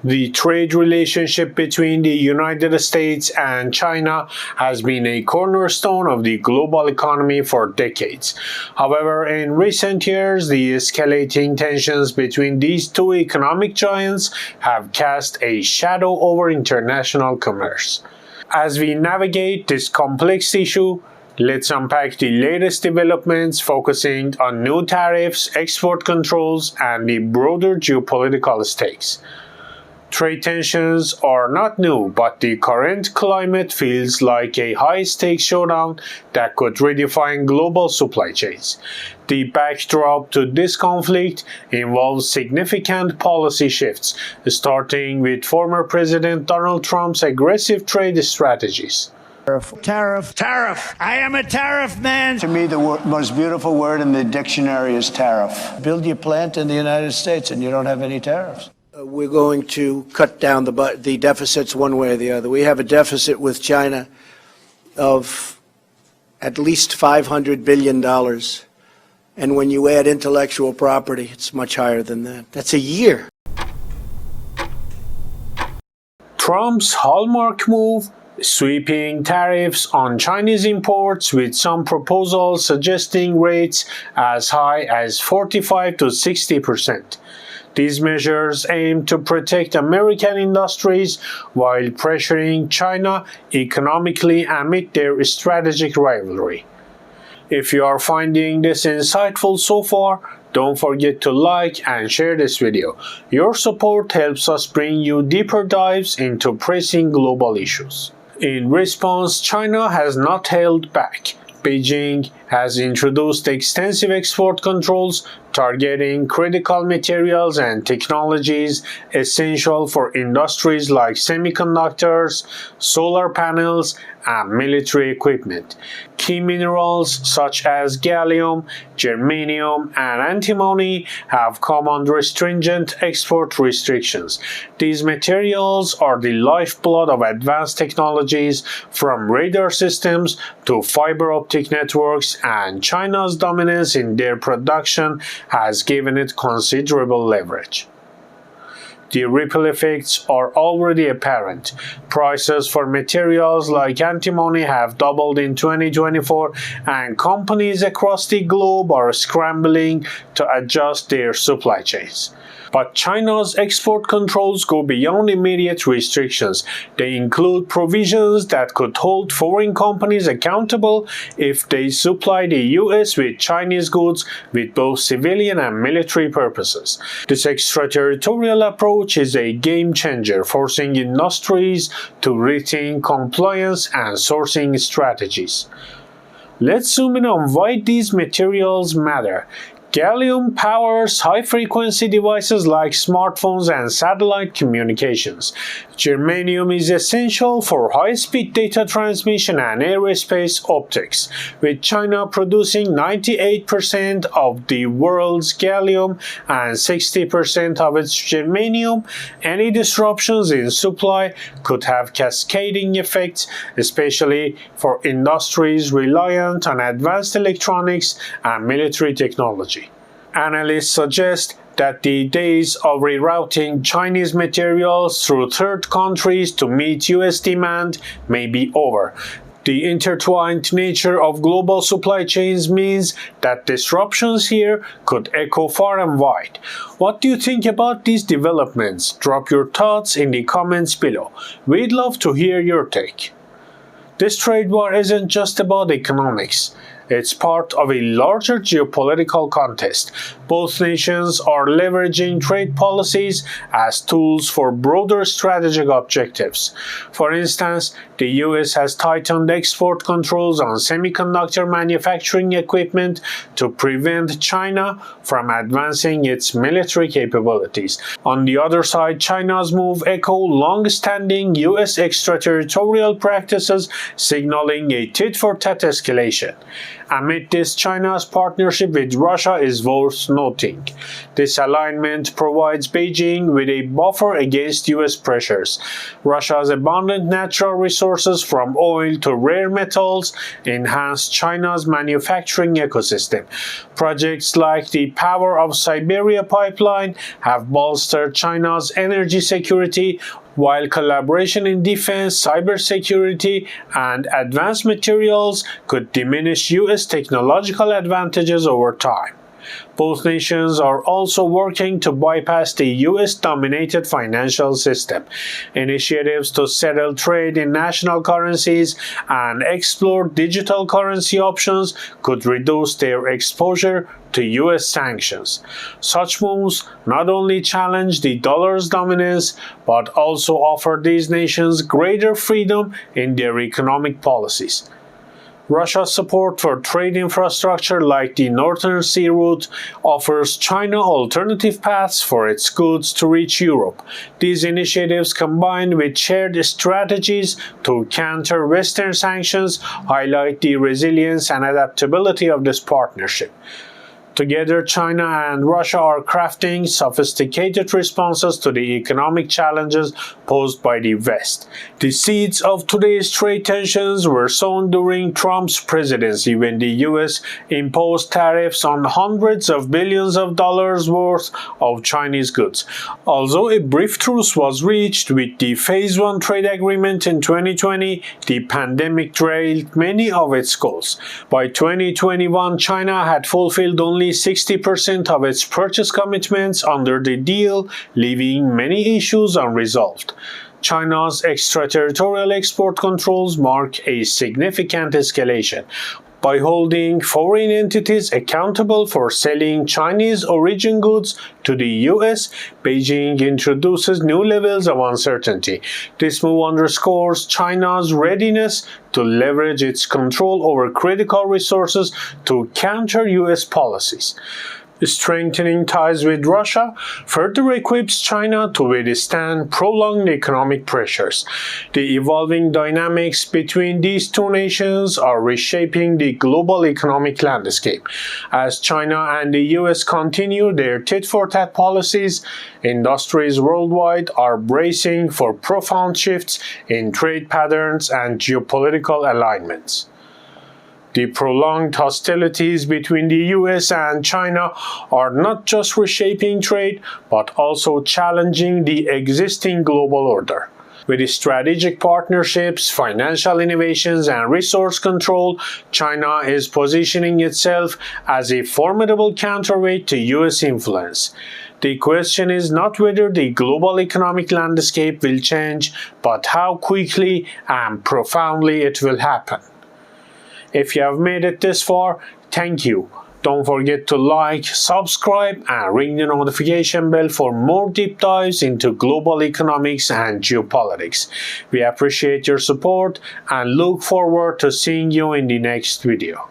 The trade relationship between the United States and China has been a cornerstone of the global economy for decades. However, in recent years, the escalating tensions between these two economic giants have cast a shadow over international commerce. As we navigate this complex issue, let's unpack the latest developments focusing on new tariffs, export controls, and the broader geopolitical stakes. Trade tensions are not new, but the current climate feels like a high-stakes showdown that could redefine global supply chains. The backdrop to this conflict involves significant policy shifts, starting with former President Donald Trump's aggressive trade strategies. Tariff. I am a tariff man. To me, the most beautiful word in the dictionary is tariff. Build your plant in the United States and you don't have any tariffs. We're going to cut down the deficits one way or the other. We have a deficit with China of at least $500 billion. And when you add intellectual property, it's much higher than that. That's a year. Trump's hallmark move, sweeping tariffs on Chinese imports, with some proposals suggesting rates as high as 45 to 60%. These measures aim to protect American industries while pressuring China economically amid their strategic rivalry. If you are finding this insightful so far, don't forget to like and share this video. Your support helps us bring you deeper dives into pressing global issues. In response, China has not held back. Beijing has introduced extensive export controls targeting critical materials and technologies essential for industries like semiconductors, solar panels, and military equipment. Key minerals such as gallium, germanium, and antimony have come under stringent export restrictions. These materials are the lifeblood of advanced technologies, from radar systems to fiber optic networks, and China's dominance in their production has given it considerable leverage. The ripple effects are already apparent. Prices for materials like antimony have doubled in 2024, and companies across the globe are scrambling to adjust their supply chains. But China's export controls go beyond immediate restrictions. They include provisions that could hold foreign companies accountable if they supply the US with Chinese goods with both civilian and military purposes. This extraterritorial approach is a game changer, forcing industries to rethink compliance and sourcing strategies. Let's zoom in on why these materials matter. Gallium powers high-frequency devices like smartphones and satellite communications. Germanium is essential for high-speed data transmission and aerospace optics. With China producing 98% of the world's gallium and 60% of its germanium, any disruptions in supply could have cascading effects, especially for industries reliant on advanced electronics and military technology. Analysts suggest that the days of rerouting Chinese materials through third countries to meet US demand may be over. The intertwined nature of global supply chains means that disruptions here could echo far and wide. What do you think about these developments? Drop your thoughts in the comments below. We'd love to hear your take. This trade war isn't just about economics. It's part of a larger geopolitical contest. Both nations are leveraging trade policies as tools for broader strategic objectives. For instance, the US has tightened export controls on semiconductor manufacturing equipment to prevent China from advancing its military capabilities. On the other side, China's move echoes long-standing US extraterritorial practices, signaling a tit-for-tat escalation. Amid this, China's partnership with Russia is worth noting. This alignment provides Beijing with a buffer against US pressures. Russia's abundant natural resources from oil to rare metals enhance China's manufacturing ecosystem. Projects like the Power of Siberia pipeline have bolstered China's energy security, while collaboration in defense, cybersecurity, and advanced materials could diminish US technological advantages over time. Both nations are also working to bypass the US-dominated financial system. Initiatives to settle trade in national currencies and explore digital currency options could reduce their exposure to US sanctions. Such moves not only challenge the dollar's dominance, but also offer these nations greater freedom in their economic policies. Russia's support for trade infrastructure like the Northern Sea Route offers China alternative paths for its goods to reach Europe. These initiatives, combined with shared strategies to counter Western sanctions, highlight the resilience and adaptability of this partnership. Together, China and Russia are crafting sophisticated responses to the economic challenges posed by the West. The seeds of today's trade tensions were sown during Trump's presidency, when the US imposed tariffs on hundreds of billions of dollars worth of Chinese goods. Although a brief truce was reached with the Phase 1 trade agreement in 2020, the pandemic derailed many of its goals. By 2021, China had fulfilled only 60% of its purchase commitments under the deal, leaving many issues unresolved. China's extraterritorial export controls mark a significant escalation. By holding foreign entities accountable for selling Chinese origin goods to the US, Beijing introduces new levels of uncertainty. This move underscores China's readiness to leverage its control over critical resources to counter US policies. Strengthening ties with Russia further equips China to withstand prolonged economic pressures. The evolving dynamics between these two nations are reshaping the global economic landscape. As China and the US continue their tit-for-tat policies, industries worldwide are bracing for profound shifts in trade patterns and geopolitical alignments. The prolonged hostilities between the US and China are not just reshaping trade, but also challenging the existing global order. With strategic partnerships, financial innovations, and resource control, China is positioning itself as a formidable counterweight to US influence. The question is not whether the global economic landscape will change, but how quickly and profoundly it will happen. If you have made it this far, thank you. Don't forget to like, subscribe, and ring the notification bell for more deep dives into global economics and geopolitics. We appreciate your support and look forward to seeing you in the next video.